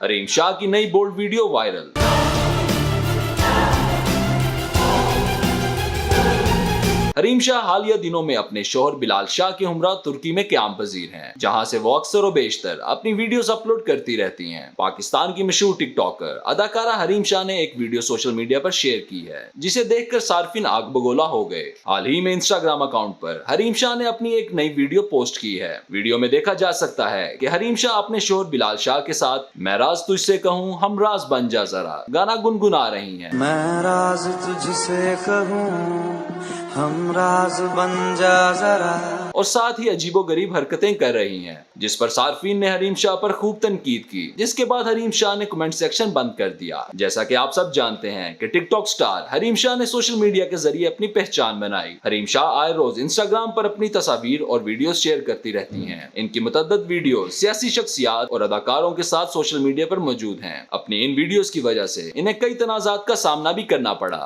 हरीम शाह की नई bold video viral. Hareem Shah हालिया दिनों में अपने शौहर बिलाल शाह के हमरा तुर्की में क़याम पजीर हैं, जहां से वो अक्सर व बेशतर अपनी वीडियोस अपलोड करती रहती हैं। पाकिस्तान की मशहूर टिकटॉकर अदाकारा हरीम शाह ने एक वीडियो सोशल मीडिया पर शेयर की है, जिसे देखकर सार्फिन आग बगोला हो गए। हाल ही में इंस्टाग्राम अकाउंट पर हरीम शाह ने अपनी एक नई वीडियो पोस्ट की है। वीडियो में देखा जा सकता है कि हरीम शाह अपने शौहर बिलाल शाह के साथ मैं राज तुझसे कहूँ हम राज बन जा जरा गाना गुनगुना रही हैं। मैं राज तुझसे कहूँ हम राज बन जा जरा, और साथ ही अजीबोगरीब हरकतें कर रही हैं, जिस पर सार्फिन ने हरीम शाह पर खूब तनकीद की, जिसके बाद हरीम शाह ने कमेंट सेक्शन बंद कर दिया। जैसा कि आप सब जानते हैं कि टिकटॉक स्टार हरीम शाह ने सोशल मीडिया के जरिए अपनी पहचान बनाई। हरीम शाह आए रोज इंस्टाग्राम पर अपनी तस्वीर और वीडियो शेयर करती रहती हैं। इनकी मुतअद्दिद वीडियो सियासी शख्सियात और अदाकारों के साथ सोशल मीडिया पर मौजूद हैं। अपनी इन वीडियोस की वजह से इन्हें कई तनाजात का सामना भी करना पड़ा।